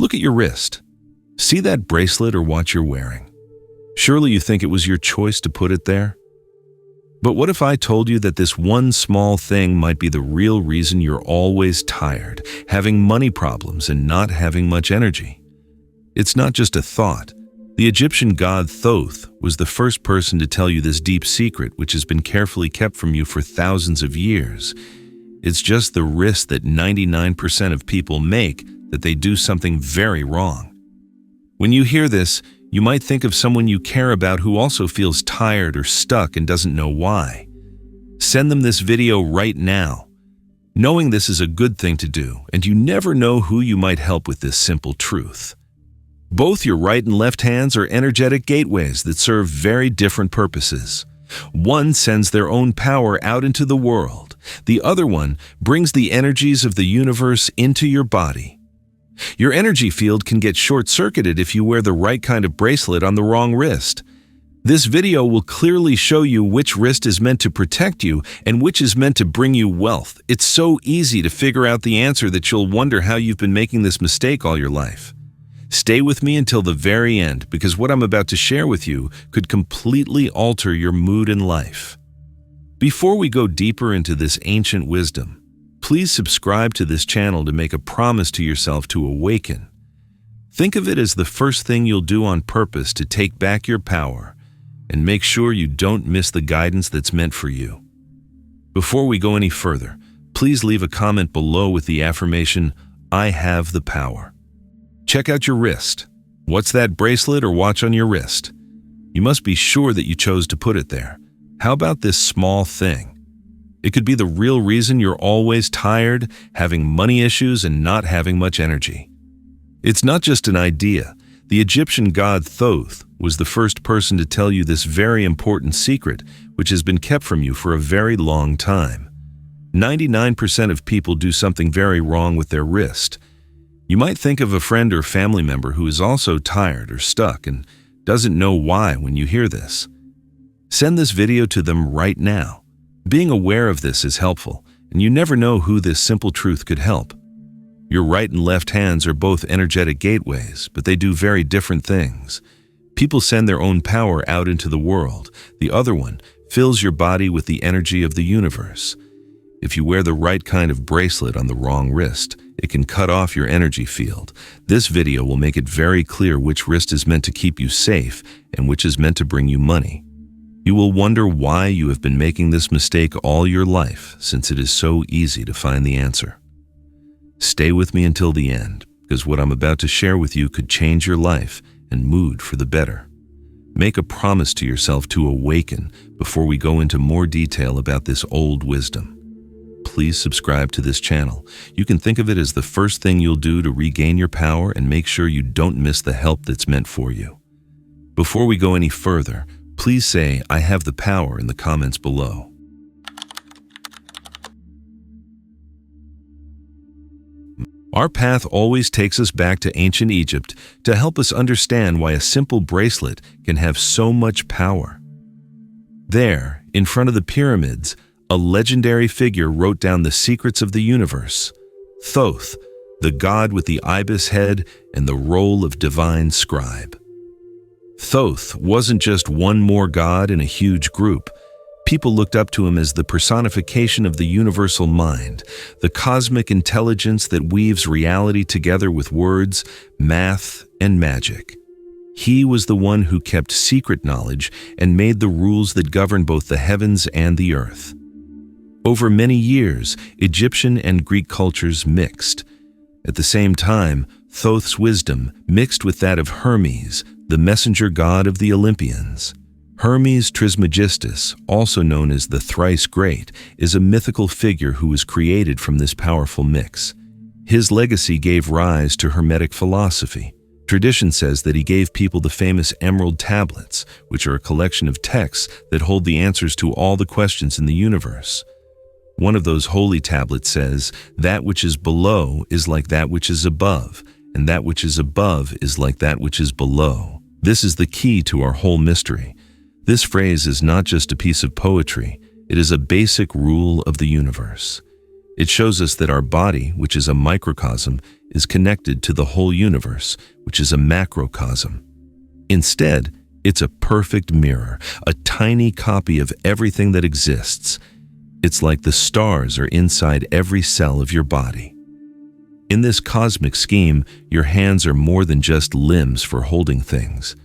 Look at your wrist. See that bracelet or watch you're wearing? Surely you think it was your choice to put it there? But what if I told you that this one small thing might be the real reason you're always tired, having money problems, and not having much energy? It's not just a thought. The Egyptian god Thoth was the first person to tell you this deep secret, which has been carefully kept from you for thousands of years. It's just the risk that 99% of people make that they do something very wrong. When you hear this, you might think of someone you care about who also feels tired or stuck and doesn't know why. Send them this video right now. Knowing this is a good thing to do, and you never know who you might help with this simple truth. Both your right and left hands are energetic gateways that serve very different purposes. One sends their own power out into the world. The other one brings the energies of the universe into your body. Your energy field can get short-circuited if you wear the right kind of bracelet on the wrong wrist. This video will clearly show you which wrist is meant to protect you and which is meant to bring you wealth. It's so easy to figure out the answer that you'll wonder how you've been making this mistake all your life. Stay with me until the very end, because what I'm about to share with you could completely alter your mood in life. Before we go deeper into this ancient wisdom, please subscribe to this channel to make a promise to yourself to awaken. Think of it as the first thing you'll do on purpose to take back your power, and make sure you don't miss the guidance that's meant for you. Before we go any further, please leave a comment below with the affirmation, "I have the power." Check out your wrist. What's that bracelet or watch on your wrist? You must be sure that you chose to put it there. How about this small thing? It could be the real reason you're always tired, having money issues, and not having much energy. It's not just an idea. The Egyptian god Thoth was the first person to tell you this very important secret, which has been kept from you for a very long time. 99% of people do something very wrong with their wrist. You might think of a friend or family member who is also tired or stuck and doesn't know why when you hear this. Send this video to them right now. Being aware of this is helpful, and you never know who this simple truth could help. Your right and left hands are both energetic gateways, but they do very different things. People send their own power out into the world. The other one fills your body with the energy of the universe. If you wear the right kind of bracelet on the wrong wrist, it can cut off your energy field. This video will make it very clear which wrist is meant to keep you safe and which is meant to bring you money. You will wonder why you have been making this mistake all your life, since it is so easy to find the answer. Stay with me until the end, because what I'm about to share with you could change your life and mood for the better. Make a promise to yourself to awaken before we go into more detail about this old wisdom. Please subscribe to this channel. You can think of it as the first thing you'll do to regain your power and make sure you don't miss the help that's meant for you. Before we go any further, please say, "I have the power" in the comments below. Our path always takes us back to ancient Egypt to help us understand why a simple bracelet can have so much power. There, in front of the pyramids, a legendary figure wrote down the secrets of the universe. Thoth, the god with the ibis head and the role of divine scribe. Thoth wasn't just one more god in a huge group. People looked up to him as the personification of the universal mind, the cosmic intelligence that weaves reality together with words, math, and magic. He was the one who kept secret knowledge and made the rules that govern both the heavens and the earth. Over many years, Egyptian and Greek cultures mixed. At the same time, Thoth's wisdom mixed with that of Hermes, the messenger god of the Olympians. Hermes Trismegistus, also known as the Thrice Great, is a mythical figure who was created from this powerful mix. His legacy gave rise to Hermetic philosophy. Tradition says that he gave people the famous emerald tablets, which are a collection of texts that hold the answers to all the questions in the universe. One of those holy tablets says, "That which is below is like that which is above, and that which is above is like that which is below." This is the key to our whole mystery. This phrase is not just a piece of poetry, it is a basic rule of the universe. It shows us that our body, which is a microcosm, is connected to the whole universe, which is a macrocosm. Instead, it's a perfect mirror, a tiny copy of everything that exists. It's like the stars are inside every cell of your body. In this cosmic scheme, your hands are more than just limbs for holding things.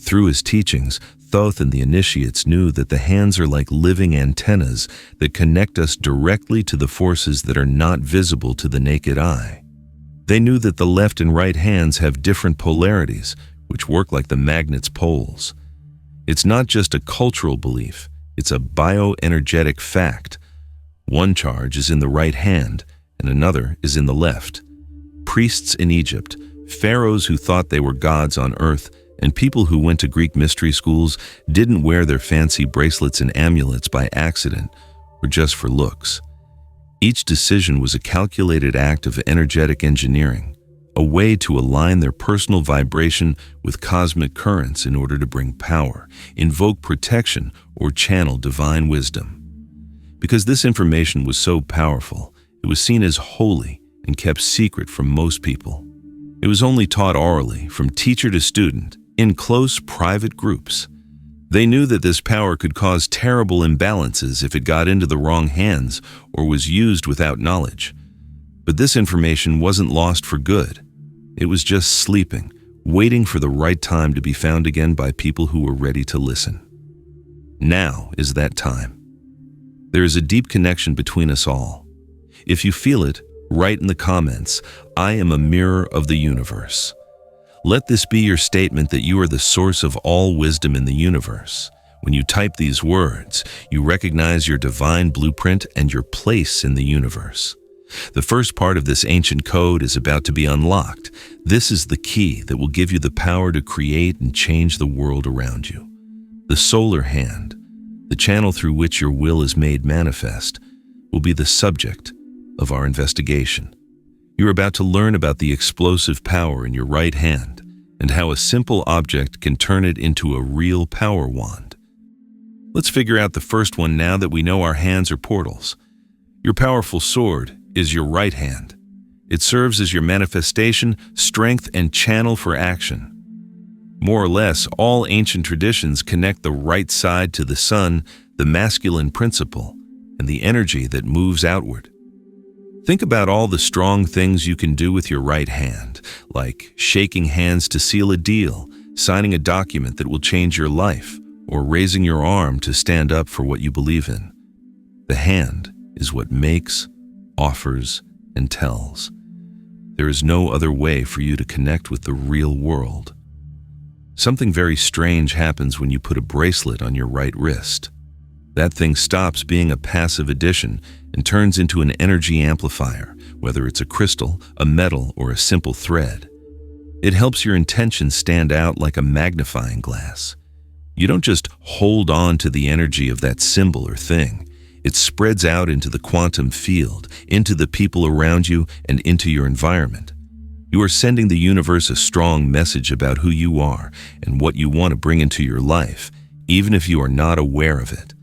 Through his teachings, Thoth and the initiates knew that the hands are like living antennas that connect us directly to the forces that are not visible to the naked eye. They knew that the left and right hands have different polarities, which work like the magnet's poles. It's not just a cultural belief, it's a bioenergetic fact. One charge is in the right hand, and another is in the left. Priests in Egypt, pharaohs who thought they were gods on earth, and people who went to Greek mystery schools didn't wear their fancy bracelets and amulets by accident or just for looks. Each decision was a calculated act of energetic engineering, a way to align their personal vibration with cosmic currents in order to bring power, invoke protection, or channel divine wisdom. Because this information was so powerful, it was seen as holy and kept secret from most people. It was only taught orally, from teacher to student, in close private groups. They knew that this power could cause terrible imbalances if it got into the wrong hands or was used without knowledge. But this information wasn't lost for good. It was just sleeping, waiting for the right time to be found again by people who were ready to listen. Now is that time. There is a deep connection between us all. If you feel it, write in the comments, "I am a mirror of the universe." Let this be your statement that you are the source of all wisdom in the universe. When you type these words, you recognize your divine blueprint and your place in the universe. The first part of this ancient code is about to be unlocked. This is the key that will give you the power to create and change the world around you. The solar hand, the channel through which your will is made manifest, will be the subject of our investigation. You're about to learn about the explosive power in your right hand and how a simple object can turn it into a real power wand. Let's figure out the first one now that we know our hands are portals. Your powerful sword is your right hand. It serves as your manifestation, strength, and channel for action. More or less, all ancient traditions connect the right side to the sun, the masculine principle, and the energy that moves outward. Think about all the strong things you can do with your right hand, like shaking hands to seal a deal, signing a document that will change your life, or raising your arm to stand up for what you believe in. The hand is what makes, offers, and tells. There is no other way for you to connect with the real world. Something very strange happens when you put a bracelet on your right wrist. That thing stops being a passive addition and turns into an energy amplifier, whether it's a crystal, a metal, or a simple thread. It helps your intention stand out like a magnifying glass. You don't just hold on to the energy of that symbol or thing. It spreads out into the quantum field, into the people around you, and into your environment. You are sending the universe a strong message about who you are and what you want to bring into your life, even if you are not aware of it.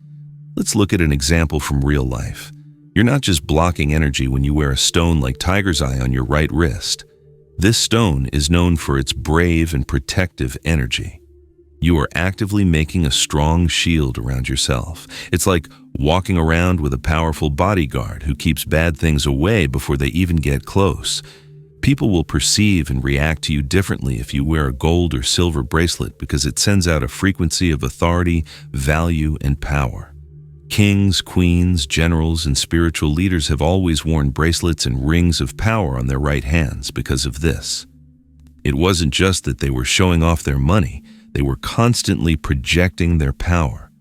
Let's look at an example from real life. You're not just blocking energy when you wear a stone like tiger's eye on your right wrist. This stone is known for its brave and protective energy. You are actively making a strong shield around yourself. It's like walking around with a powerful bodyguard who keeps bad things away before they even get close. People will perceive and react to you differently if you wear a gold or silver bracelet because it sends out a frequency of authority, value, and power. Kings, queens, generals, and spiritual leaders have always worn bracelets and rings of power on their right hands because of this. It wasn't just that they were showing off their money, they were constantly projecting their power.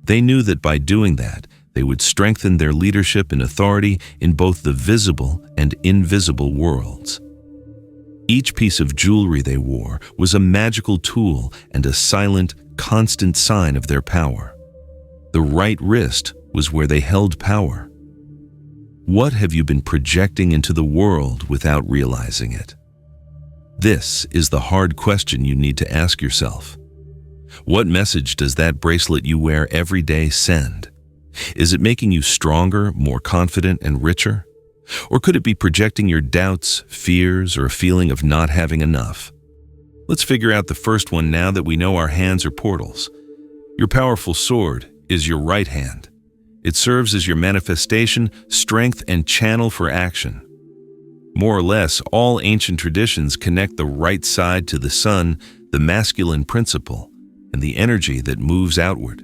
They knew that by doing that, they would strengthen their leadership and authority in both the visible and invisible worlds. Each piece of jewelry they wore was a magical tool and a silent, constant sign of their power. The right wrist was where they held power. What have you been projecting into the world without realizing it? This is the hard question you need to ask yourself. What message does that bracelet you wear every day send? Is it making you stronger, more confident, and richer? Or could it be projecting your doubts, fears, or a feeling of not having enough? Let's figure out the first one now that we know our hands are portals. Your powerful sword is your right hand. It serves as your manifestation, strength, and channel for action. More or less, all ancient traditions connect the right side to the sun, the masculine principle, and the energy that moves outward.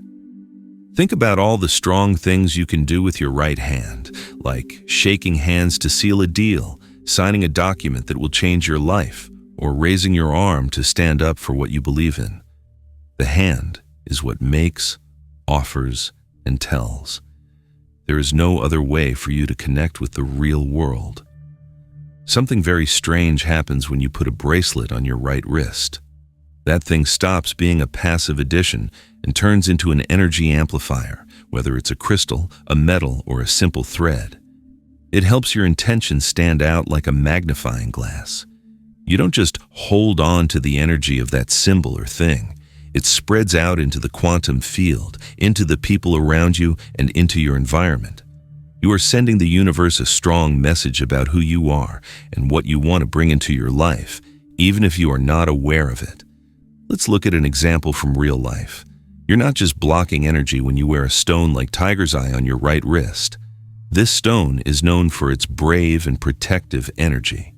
Think about all the strong things you can do with your right hand, like shaking hands to seal a deal, signing a document that will change your life, or raising your arm to stand up for what you believe in. The hand is what makes, offers, and tells. There is no other way for you to connect with the real world. Something very strange happens when you put a bracelet on your right wrist. That thing stops being a passive addition and turns into an energy amplifier, whether it's a crystal, a metal, or a simple thread. It helps your intentions stand out like a magnifying glass. You don't just hold on to the energy of that symbol or thing. It spreads out into the quantum field, into the people around you, and into your environment. You are sending the universe a strong message about who you are and what you want to bring into your life, even if you are not aware of it. Let's look at an example from real life. You're not just blocking energy when you wear a stone like tiger's eye on your right wrist. This stone is known for its brave and protective energy.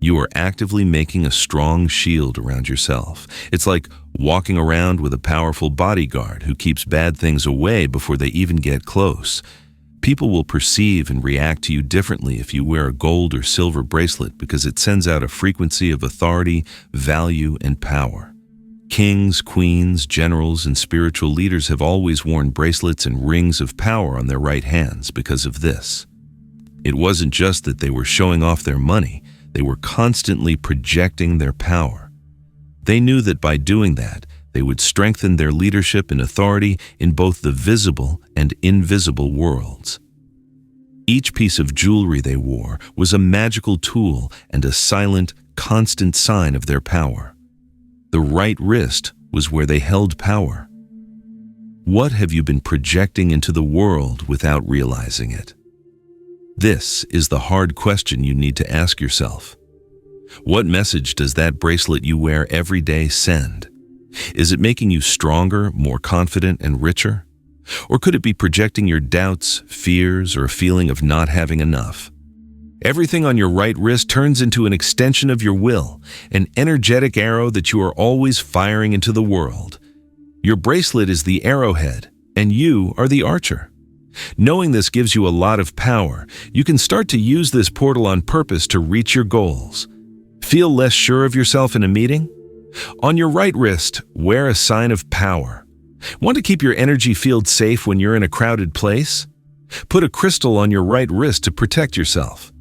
You are actively making a strong shield around yourself. It's like walking around with a powerful bodyguard who keeps bad things away before they even get close. People will perceive and react to you differently if you wear a gold or silver bracelet because it sends out a frequency of authority, value, and power. Kings, queens, generals, and spiritual leaders have always worn bracelets and rings of power on their right hands because of this. It wasn't just that they were showing off their money, they were constantly projecting their power. They knew that by doing that, they would strengthen their leadership and authority in both the visible and invisible worlds. Each piece of jewelry they wore was a magical tool and a silent, constant sign of their power. The right wrist was where they held power. What have you been projecting into the world without realizing it? This is the hard question you need to ask yourself. What message does that bracelet you wear every day send? Is it making you stronger, more confident, and richer? Or could it be projecting your doubts, fears, or a feeling of not having enough? Everything on your right wrist turns into an extension of your will, an energetic arrow that you are always firing into the world. Your bracelet is the arrowhead, and you are the archer. Knowing this gives you a lot of power. You can start to use this portal on purpose to reach your goals. Feel less sure of yourself in a meeting? On your right wrist, wear a sign of power. Want to keep your energy field safe when you're in a crowded place? Put a crystal on your right wrist to protect yourself.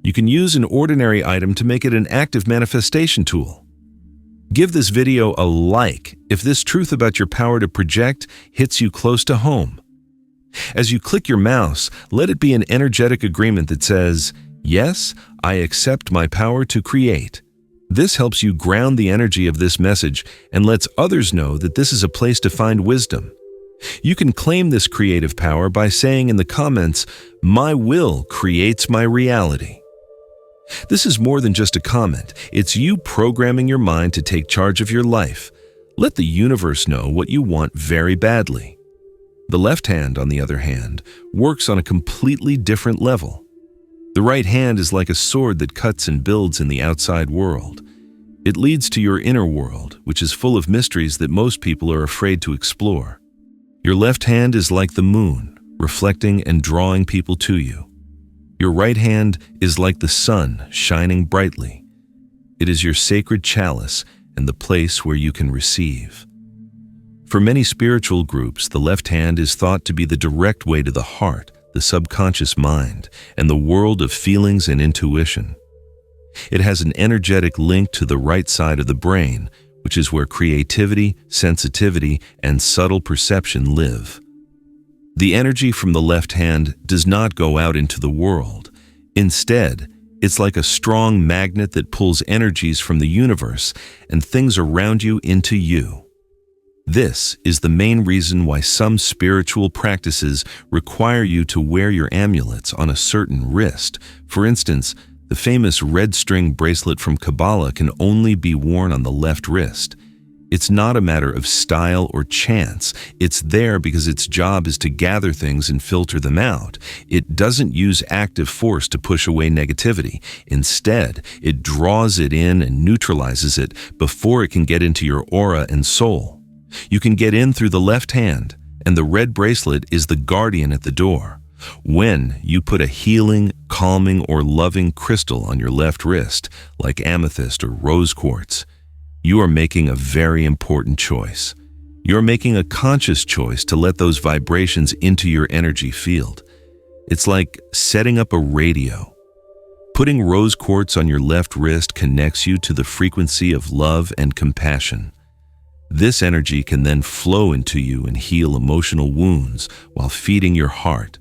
You can use an ordinary item to make it an active manifestation tool. Give this video a like if this truth about your power to project hits you close to home. As you click your mouse, let it be an energetic agreement that says, "Yes, I accept my power to create." This helps you ground the energy of this message and lets others know that this is a place to find wisdom. You can claim this creative power by saying in the comments, "My will creates my reality." This is more than just a comment. It's you programming your mind to take charge of your life. Let the universe know what you want very badly. The left hand, on the other hand, works on a completely different level. The right hand is like a sword that cuts and builds in the outside world. It leads to your inner world, which is full of mysteries that most people are afraid to explore. Your left hand is like the moon, reflecting and drawing people to you. Your right hand is like the sun, shining brightly. It is your sacred chalice and the place where you can receive. For many spiritual groups, the left hand is thought to be the direct way to the heart, the subconscious mind, and the world of feelings and intuition. It has an energetic link to the right side of the brain, which is where creativity, sensitivity, and subtle perception live. The energy from the left hand does not go out into the world. Instead, it's like a strong magnet that pulls energies from the universe and things around you into you. This is the main reason why some spiritual practices require you to wear your amulets on a certain wrist. For instance, the famous red string bracelet from Kabbalah can only be worn on the left wrist. It's not a matter of style or chance. It's there because its job is to gather things and filter them out. It doesn't use active force to push away negativity. Instead, it draws it in and neutralizes it before it can get into your aura and soul. You can get in through the left hand, and the red bracelet is the guardian at the door. When you put a healing, calming, or loving crystal on your left wrist, like amethyst or rose quartz, you are making a very important choice. You're making a conscious choice to let those vibrations into your energy field. It's like setting up a radio. Putting rose quartz on your left wrist connects you to the frequency of love and compassion. This energy can then flow into you and heal emotional wounds while feeding your heart.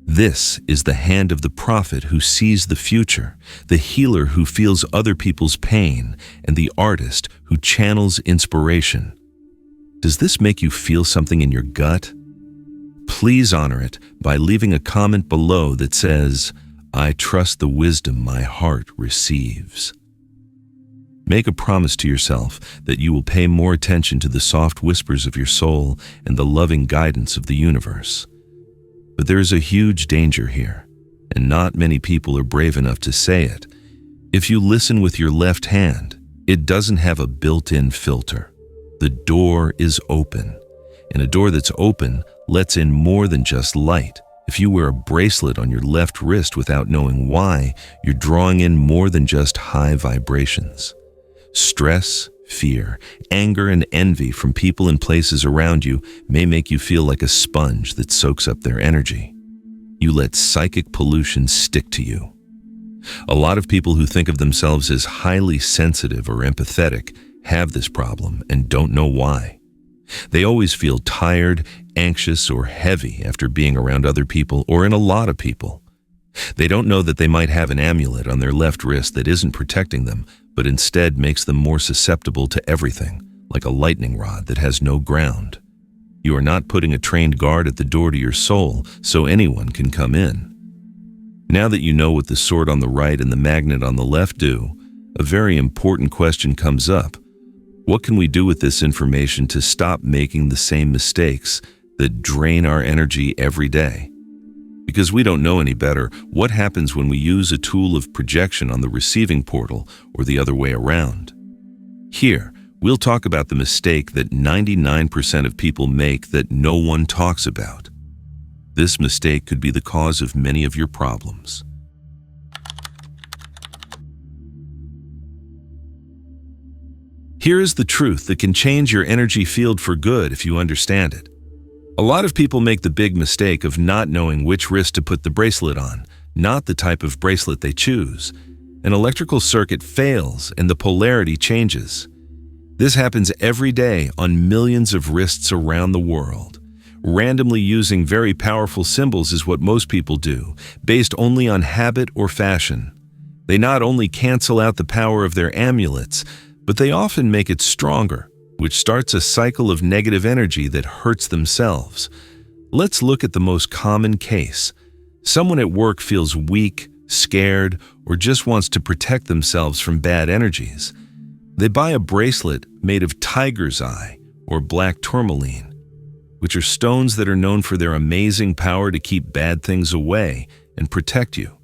This is the hand of the prophet who sees the future, the healer who feels other people's pain, and the artist who channels inspiration. Does this make you feel something in your gut? Please honor it by leaving a comment below that says, "I trust the wisdom my heart receives." Make a promise to yourself that you will pay more attention to the soft whispers of your soul and the loving guidance of the universe. But there is a huge danger here, and not many people are brave enough to say it. If you listen with your left hand, it doesn't have a built-in filter. The door is open, and a door that's open lets in more than just light. If you wear a bracelet on your left wrist without knowing why, you're drawing in more than just high vibrations. Stress, fear, anger, and envy from people and places around you may make you feel like a sponge that soaks up their energy. You let psychic pollution stick to you. A lot of people who think of themselves as highly sensitive or empathetic have this problem and don't know why. They always feel tired, anxious, or heavy after being around other people or in a lot of people. They don't know that they might have an amulet on their left wrist that isn't protecting them, but instead makes them more susceptible to everything, like a lightning rod that has no ground. You are not putting a trained guard at the door to your soul so anyone can come in. Now that you know what the sword on the right and the magnet on the left do, a very important question comes up. What can we do with this information to stop making the same mistakes that drain our energy every day? Because we don't know any better, what happens when we use a tool of projection on the receiving portal or the other way around? Here, we'll talk about the mistake that 99% of people make that no one talks about. This mistake could be the cause of many of your problems. Here is the truth that can change your energy field for good if you understand it. A lot of people make the big mistake of not knowing which wrist to put the bracelet on, not the type of bracelet they choose. An electrical circuit fails and the polarity changes. This happens every day on millions of wrists around the world. Randomly using very powerful symbols is what most people do, based only on habit or fashion. They not only cancel out the power of their amulets, but they often make it stronger, which starts a cycle of negative energy that hurts themselves. Let's look at the most common case. Someone at work feels weak, scared, or just wants to protect themselves from bad energies. They buy a bracelet made of tiger's eye or black tourmaline, which are stones that are known for their amazing power to keep bad things away and protect you.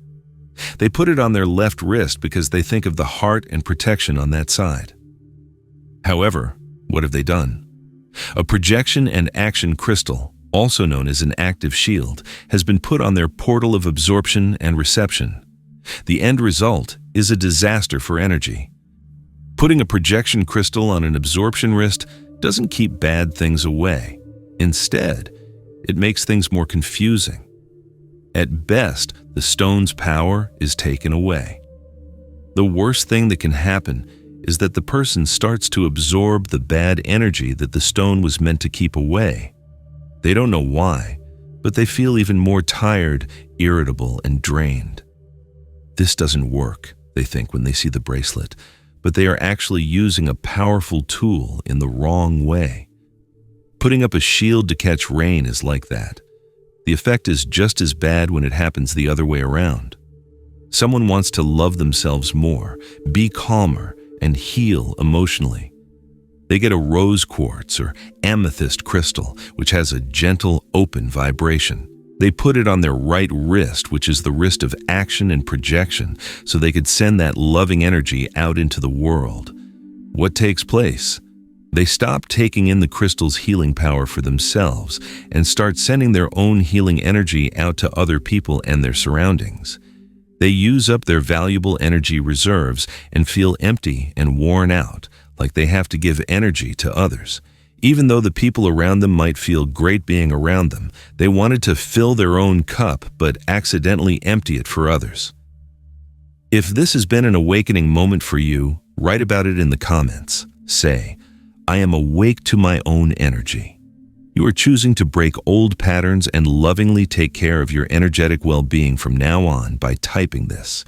They put it on their left wrist because they think of the heart and protection on that side. However, what have they done? A projection and action crystal, also known as an active shield, has been put on their portal of absorption and reception. The end result is a disaster for energy. Putting a projection crystal on an absorption wrist doesn't keep bad things away. Instead, it makes things more confusing. At best, the stone's power is taken away. The worst thing that can happen is that the person starts to absorb the bad energy that the stone was meant to keep away. They don't know why, but they feel even more tired, irritable, and drained. This doesn't work, they think when they see the bracelet, but they are actually using a powerful tool in the wrong way. Putting up a shield to catch rain is like that. The effect is just as bad when it happens the other way around. Someone wants to love themselves more, be calmer, and heal emotionally. They get a rose quartz or amethyst crystal, which has a gentle, open vibration. They put it on their right wrist, which is the wrist of action and projection, so they could send that loving energy out into the world. What takes place? They stop taking in the crystal's healing power for themselves and start sending their own healing energy out to other people and their surroundings. They use up their valuable energy reserves and feel empty and worn out, like they have to give energy to others. Even though the people around them might feel great being around them, they wanted to fill their own cup but accidentally empty it for others. If this has been an awakening moment for you, write about it in the comments. Say, "I am awake to my own energy." You are choosing to break old patterns and lovingly take care of your energetic well-being from now on by typing this.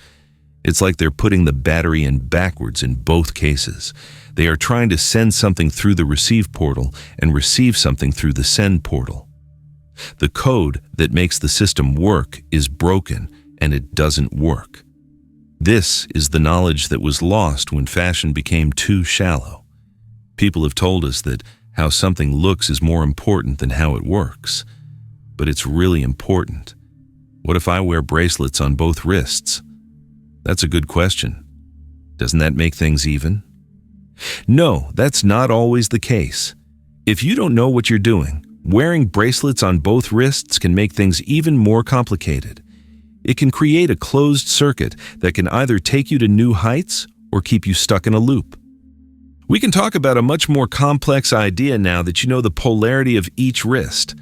It's like they're putting the battery in backwards in both cases. They are trying to send something through the receive portal and receive something through the send portal. The code that makes the system work is broken, and it doesn't work. This is the knowledge that was lost when fashion became too shallow. People have told us that how something looks is more important than how it works. But it's really important. What if I wear bracelets on both wrists? That's a good question. Doesn't that make things even? No, that's not always the case. If you don't know what you're doing, wearing bracelets on both wrists can make things even more complicated. It can create a closed circuit that can either take you to new heights or keep you stuck in a loop. We can talk about a much more complex idea now that you know the polarity of each wrist.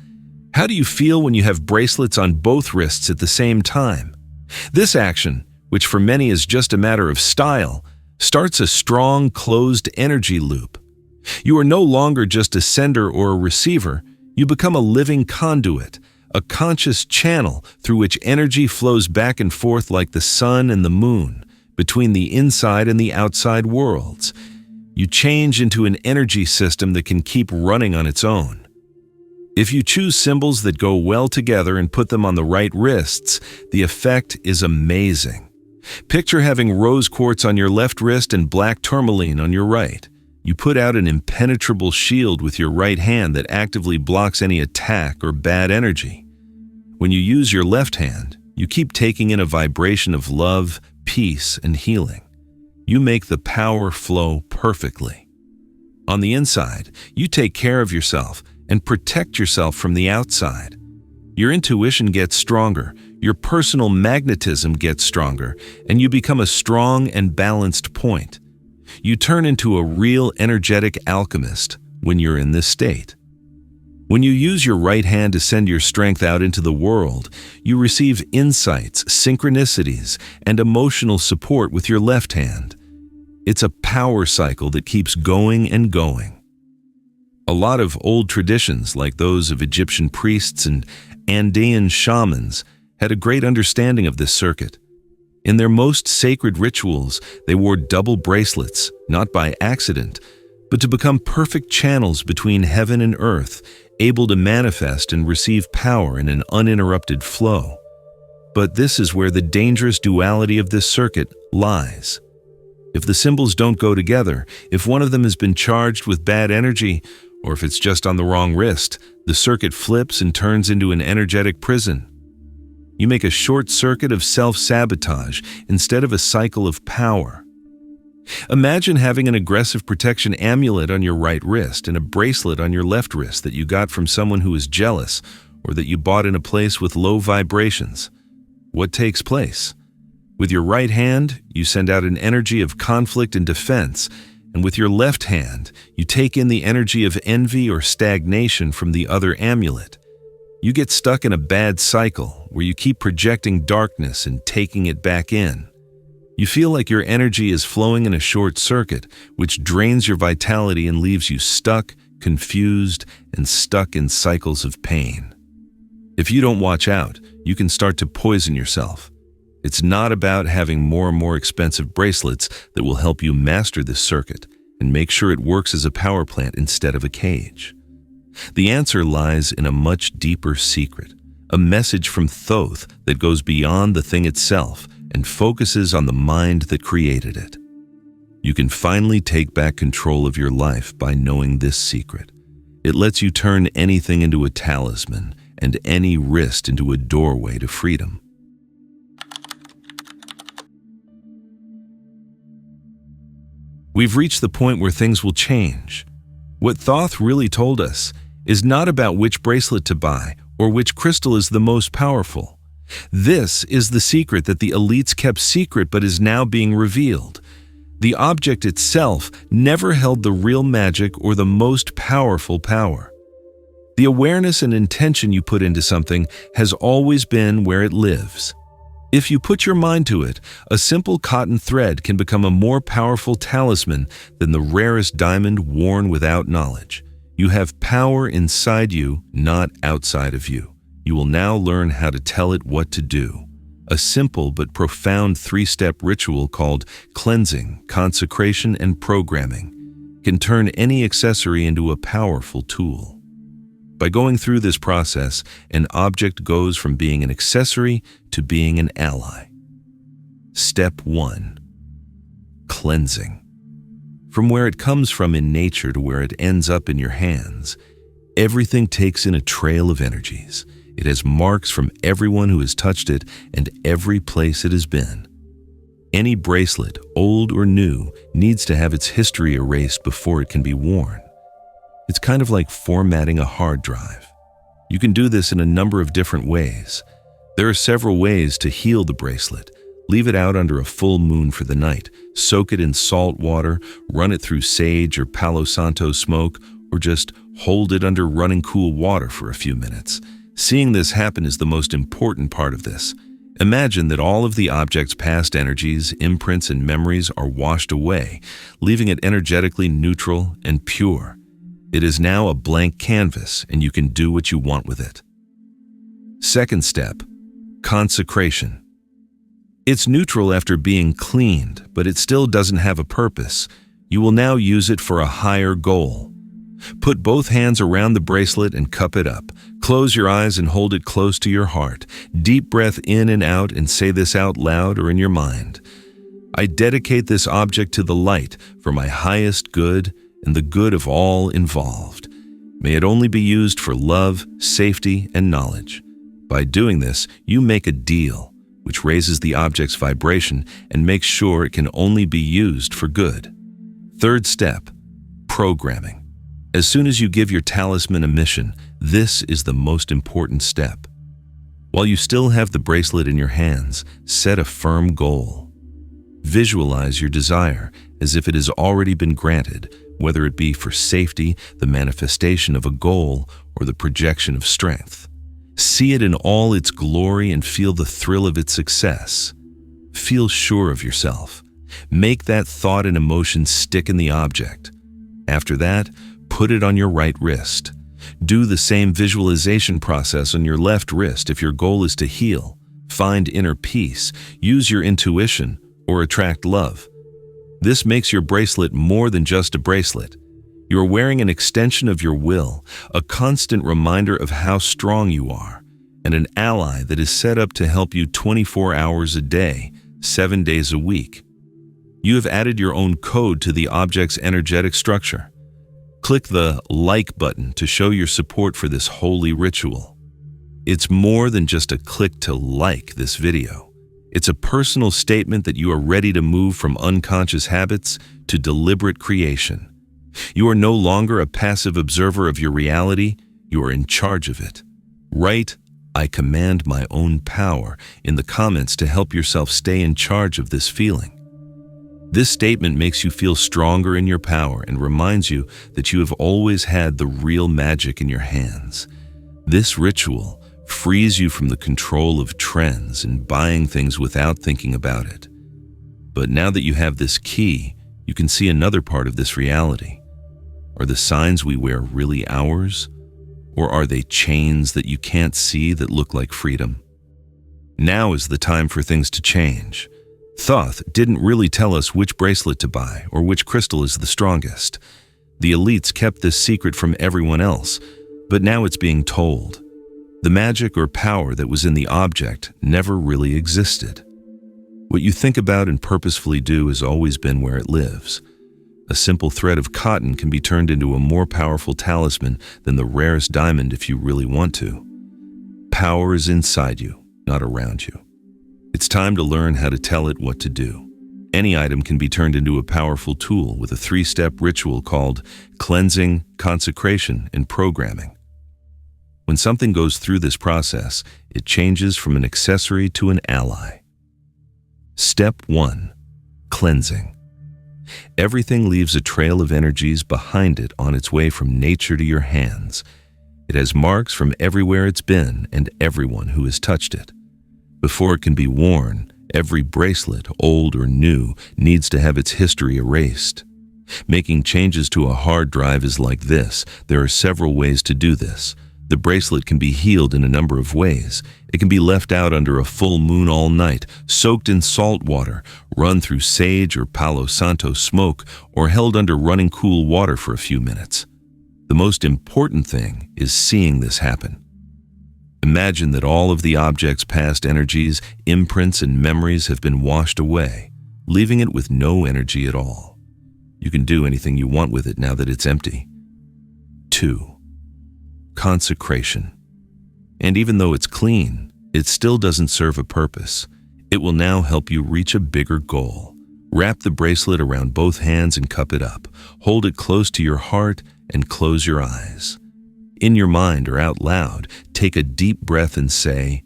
How do you feel when you have bracelets on both wrists at the same time? This action, which for many is just a matter of style, starts a strong, closed energy loop. You are no longer just a sender or a receiver. You become a living conduit, a conscious channel through which energy flows back and forth like the sun and the moon, between the inside and the outside worlds. You change into an energy system that can keep running on its own. If you choose symbols that go well together and put them on the right wrists, the effect is amazing. Picture having rose quartz on your left wrist and black tourmaline on your right. You put out an impenetrable shield with your right hand that actively blocks any attack or bad energy. When you use your left hand, you keep taking in a vibration of love, peace, and healing. You make the power flow perfectly. On the inside, you take care of yourself and protect yourself from the outside. Your intuition gets stronger, your personal magnetism gets stronger, and you become a strong and balanced point. You turn into a real energetic alchemist when you're in this state. When you use your right hand to send your strength out into the world, you receive insights, synchronicities, and emotional support with your left hand. It's a power cycle that keeps going and going. A lot of old traditions, like those of Egyptian priests and Andean shamans, had a great understanding of this circuit. In their most sacred rituals, they wore double bracelets, not by accident, but to become perfect channels between heaven and earth, able to manifest and receive power in an uninterrupted flow. But this is where the dangerous duality of this circuit lies. If the symbols don't go together, if one of them has been charged with bad energy, or if it's just on the wrong wrist, the circuit flips and turns into an energetic prison. You make a short circuit of self-sabotage instead of a cycle of power. Imagine having an aggressive protection amulet on your right wrist and a bracelet on your left wrist that you got from someone who is jealous or that you bought in a place with low vibrations. What takes place? With your right hand, you send out an energy of conflict and defense, and with your left hand, you take in the energy of envy or stagnation from the other amulet. You get stuck in a bad cycle where you keep projecting darkness and taking it back in. You feel like your energy is flowing in a short circuit, which drains your vitality and leaves you stuck, confused, and stuck in cycles of pain. If you don't watch out, you can start to poison yourself. It's not about having more and more expensive bracelets that will help you master this circuit and make sure it works as a power plant instead of a cage. The answer lies in a much deeper secret, a message from Thoth that goes beyond the thing itself and focuses on the mind that created it. You can finally take back control of your life by knowing this secret. It lets you turn anything into a talisman and any wrist into a doorway to freedom. We've reached the point where things will change. What Thoth really told us is not about which bracelet to buy or which crystal is the most powerful. This is the secret that the elites kept secret but is now being revealed. The object itself never held the real magic or the most powerful power. The awareness and intention you put into something has always been where it lives. If you put your mind to it, a simple cotton thread can become a more powerful talisman than the rarest diamond worn without knowledge. You have power inside you, not outside of you. You will now learn how to tell it what to do. A simple but profound 3-step ritual called cleansing, consecration, and programming can turn any accessory into a powerful tool. By going through this process, an object goes from being an accessory to being an ally. Step 1. Cleansing. From where it comes from in nature to where it ends up in your hands, everything takes in a trail of energies. It has marks from everyone who has touched it and every place it has been. Any bracelet, old or new, needs to have its history erased before it can be worn. It's kind of like formatting a hard drive. You can do this in a number of different ways. There are several ways to heal the bracelet. Leave it out under a full moon for the night, soak it in salt water, run it through sage or Palo Santo smoke, or just hold it under running cool water for a few minutes. Seeing this happen is the most important part of this. Imagine that all of the object's past energies, imprints, and memories are washed away, leaving it energetically neutral and pure. It is now a blank canvas, and you can do what you want with it. Second step, consecration. It's neutral after being cleaned, but it still doesn't have a purpose. You will now use it for a higher goal. Put both hands around the bracelet and cup it up. Close your eyes and hold it close to your heart. Deep breath in and out and say this out loud or in your mind. I dedicate this object to the light for my highest good and the good of all involved. May it only be used for love, safety, and knowledge. By doing this, you make a deal, which raises the object's vibration and makes sure it can only be used for good. Third step, programming. As soon as you give your talisman a mission, this is the most important step. While you still have the bracelet in your hands, set a firm goal. Visualize your desire as if it has already been granted, whether it be for safety, the manifestation of a goal, or the projection of strength. See it in all its glory and feel the thrill of its success. Feel sure of yourself. Make that thought and emotion stick in the object. After that, put it on your right wrist. Do the same visualization process on your left wrist if your goal is to heal, find inner peace, use your intuition, or attract love. This makes your bracelet more than just a bracelet. You're wearing an extension of your will, a constant reminder of how strong you are, and an ally that is set up to help you 24 hours a day, 7 days a week. You have added your own code to the object's energetic structure. Click the like button to show your support for this holy ritual. It's more than just a click to like this video. It's a personal statement that you are ready to move from unconscious habits to deliberate creation. You are no longer a passive observer of your reality, you are in charge of it. Write, "I command my own power" in the comments to help yourself stay in charge of this feeling. This statement makes you feel stronger in your power and reminds you that you have always had the real magic in your hands. This ritual frees you from the control of trends and buying things without thinking about it. But now that you have this key, you can see another part of this reality. Are the signs we wear really ours? Or are they chains that you can't see that look like freedom? Now is the time for things to change. Thoth didn't really tell us which bracelet to buy or which crystal is the strongest. The elites kept this secret from everyone else, But now it's being told. The magic or power that was in the object never really existed. What you think about and purposefully do has always been where it lives. A simple thread of cotton can be turned into a more powerful talisman than the rarest diamond if you really want to. Power is inside you, not around you. It's time to learn how to tell it what to do. Any item can be turned into a powerful tool with a 3-step ritual called cleansing, consecration, and programming. When something goes through this process, it changes from an accessory to an ally. Step 1. Cleansing. Everything leaves a trail of energies behind it on its way from nature to your hands. It has marks from everywhere it's been and everyone who has touched it. Before it can be worn, every bracelet, old or new, needs to have its history erased. Making changes to a hard drive is like this. There are several ways to do this. The bracelet can be healed in a number of ways. It can be left out under a full moon all night, soaked in salt water, run through sage or Palo Santo smoke, or held under running cool water for a few minutes. The most important thing is seeing this happen. Imagine that all of the object's past energies, imprints, and memories have been washed away, leaving it with no energy at all. You can do anything you want with it now that it's empty. 2. Consecration. And even though it's clean, it still doesn't serve a purpose. It will now help you reach a bigger goal. Wrap the bracelet around both hands and cup it up. Hold it close to your heart and close your eyes. In your mind or out loud, take a deep breath and say,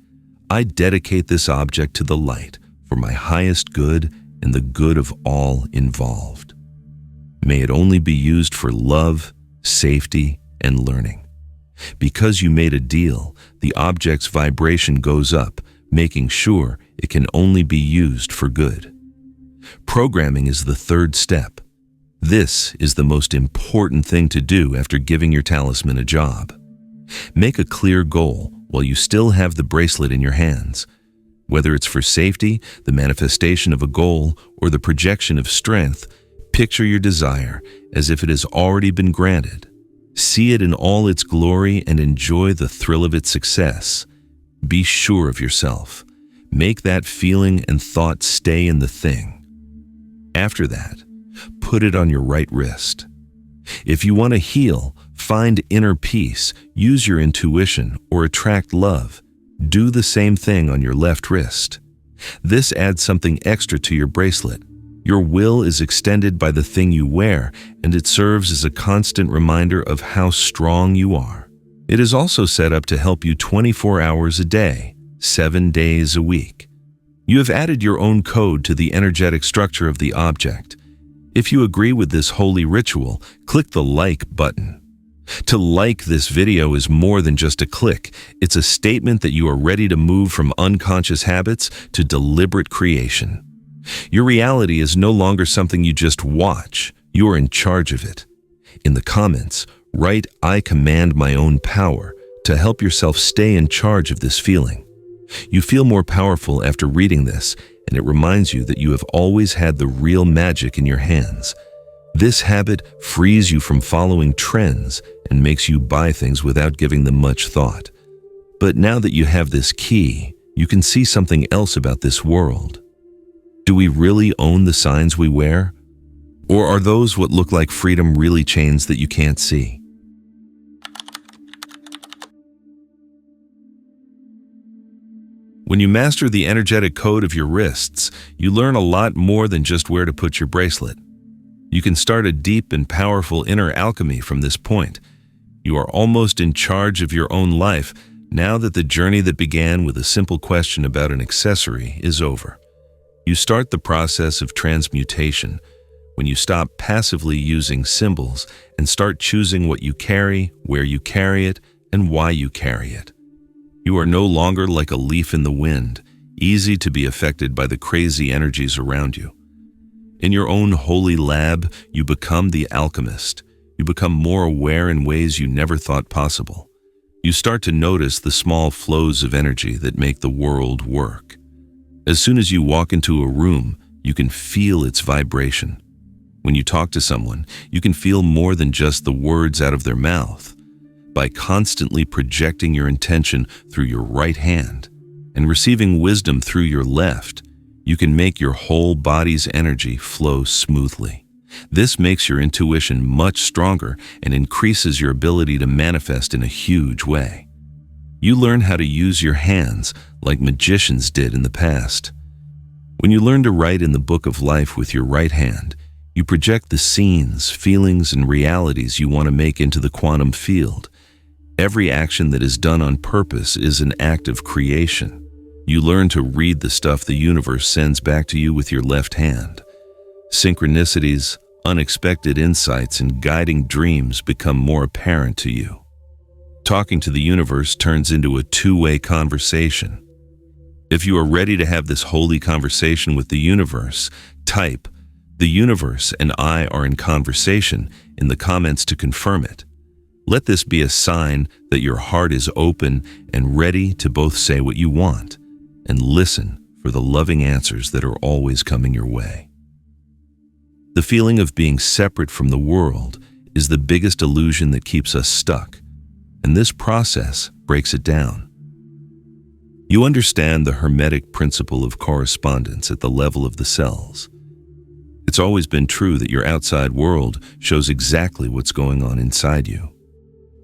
I dedicate this object to the light for my highest good and the good of all involved. May it only be used for love, safety, and learning. Because you made a deal, the object's vibration goes up, making sure it can only be used for good. Programming is the 3rd step. This is the most important thing to do after giving your talisman a job. Make a clear goal while you still have the bracelet in your hands. Whether it's for safety, the manifestation of a goal, or the projection of strength, picture your desire as if it has already been granted. See it in all its glory and enjoy the thrill of its success. Be sure of yourself. Make that feeling and thought stay in the thing. After that, put it on your right wrist. If you want to heal, find inner peace, use your intuition, or attract love, do the same thing on your left wrist. This adds something extra to your bracelet. Your will is extended by the thing you wear, and it serves as a constant reminder of how strong you are. It is also set up to help you 24 hours a day, 7 days a week. You have added your own code to the energetic structure of the object. If you agree with this holy ritual, click the like button. To like this video is more than just a click. It's a statement that you are ready to move from unconscious habits to deliberate creation. Your reality is no longer something you just watch. You are in charge of it. In the comments, write "I command my own power" to help yourself stay in charge of this feeling. You feel more powerful after reading this, and it reminds you that you have always had the real magic in your hands. This habit frees you from following trends and makes you buy things without giving them much thought. But now that you have this key, you can see something else about this world. Do we really own the signs we wear? Or are those what look like freedom really chains that you can't see? When you master the energetic code of your wrists, you learn a lot more than just where to put your bracelet. You can start a deep and powerful inner alchemy from this point. You are almost in charge of your own life now that the journey that began with a simple question about an accessory is over. You start the process of transmutation when you stop passively using symbols and start choosing what you carry, where you carry it, and why you carry it. You are no longer like a leaf in the wind, easy to be affected by the crazy energies around you. In your own holy lab, you become the alchemist. You become more aware in ways you never thought possible. You start to notice the small flows of energy that make the world work. As soon as you walk into a room, you can feel its vibration. When you talk to someone, you can feel more than just the words out of their mouth. By constantly projecting your intention through your right hand and receiving wisdom through your left, you can make your whole body's energy flow smoothly. This makes your intuition much stronger and increases your ability to manifest in a huge way. You learn how to use your hands like magicians did in the past. When you learn to write in the book of life with your right hand, you project the scenes, feelings, and realities you want to make into the quantum field. Every action that is done on purpose is an act of creation. You learn to read the stuff the universe sends back to you with your left hand. Synchronicities, unexpected insights, and guiding dreams become more apparent to you. Talking to the universe turns into a two-way conversation. If you are ready to have this holy conversation with the universe, type, "The universe and I are in conversation," in the comments to confirm it. Let this be a sign that your heart is open and ready to both say what you want and listen for the loving answers that are always coming your way. The feeling of being separate from the world is the biggest illusion that keeps us stuck, and this process breaks it down. You understand the Hermetic principle of correspondence at the level of the cells. It's always been true that your outside world shows exactly what's going on inside you.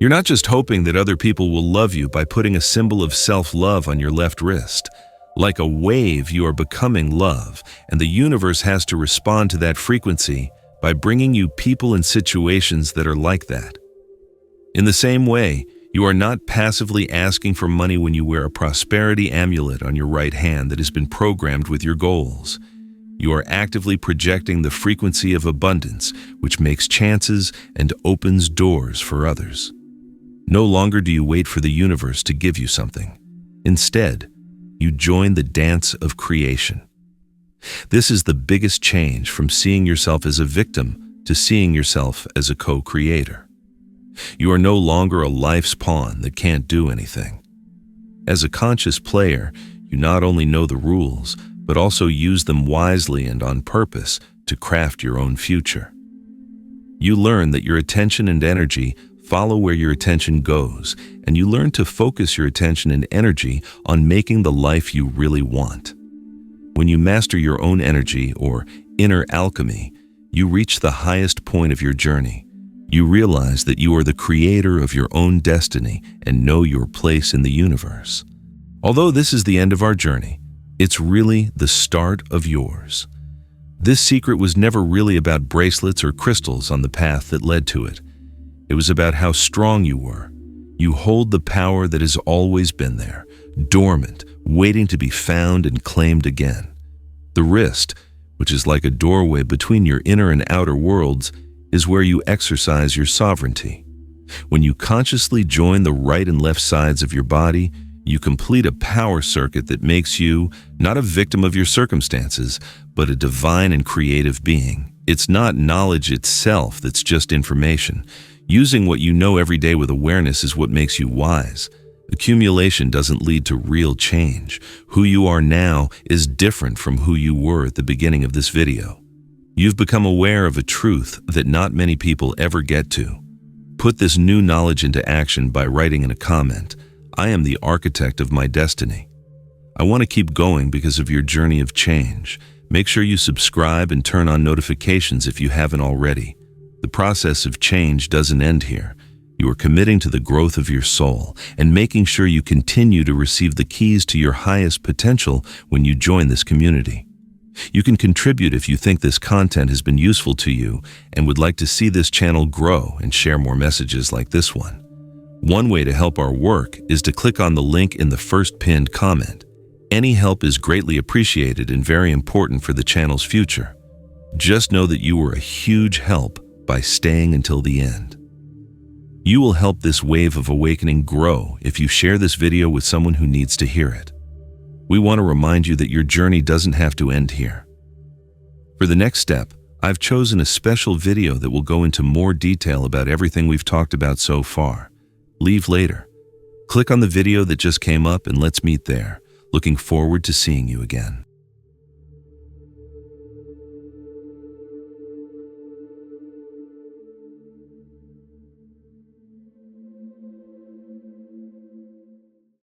You're not just hoping that other people will love you by putting a symbol of self-love on your left wrist. Like a wave, you are becoming love, and the universe has to respond to that frequency by bringing you people and situations that are like that. In the same way, you are not passively asking for money when you wear a prosperity amulet on your right hand that has been programmed with your goals. You are actively projecting the frequency of abundance, which makes chances and opens doors for others. No longer do you wait for the universe to give you something. Instead, you join the dance of creation. This is the biggest change from seeing yourself as a victim to seeing yourself as a co-creator. You are no longer a life's pawn that can't do anything. As a conscious player, you not only know the rules, but also use them wisely and on purpose to craft your own future. You learn that your attention and energy follow where your attention goes, and you learn to focus your attention and energy on making the life you really want. When you master your own energy, or inner alchemy, you reach the highest point of your journey. You realize that you are the creator of your own destiny and know your place in the universe. Although this is the end of our journey, it's really the start of yours. This secret was never really about bracelets or crystals on the path that led to it. It was about how strong you were. You hold the power that has always been there, dormant, waiting to be found and claimed again. The wrist, which is like a doorway between your inner and outer worlds, is where you exercise your sovereignty. When you consciously join the right and left sides of your body, you complete a power circuit that makes you not a victim of your circumstances, but a divine and creative being. It's not knowledge itself that's just information. Using what you know every day with awareness is what makes you wise. Accumulation doesn't lead to real change. Who you are now is different from who you were at the beginning of this video. You've become aware of a truth that not many people ever get to. Put this new knowledge into action by writing in a comment, "I am the architect of my destiny." I want to keep going because of your journey of change. Make sure you subscribe and turn on notifications if you haven't already. The process of change doesn't end here. You are committing to the growth of your soul and making sure you continue to receive the keys to your highest potential when you join this community. You can contribute if you think this content has been useful to you and would like to see this channel grow and share more messages like this one. One way to help our work is to click on the link in the first pinned comment. Any help is greatly appreciated and very important for the channel's future. Just know that you were a huge help by staying until the end. You will help this wave of awakening grow if you share this video with someone who needs to hear it. We want to remind you that your journey doesn't have to end here. For the next step, I've chosen a special video that will go into more detail about everything we've talked about so far. Leave later. Click on the video that just came up and let's meet there. Looking forward to seeing you again.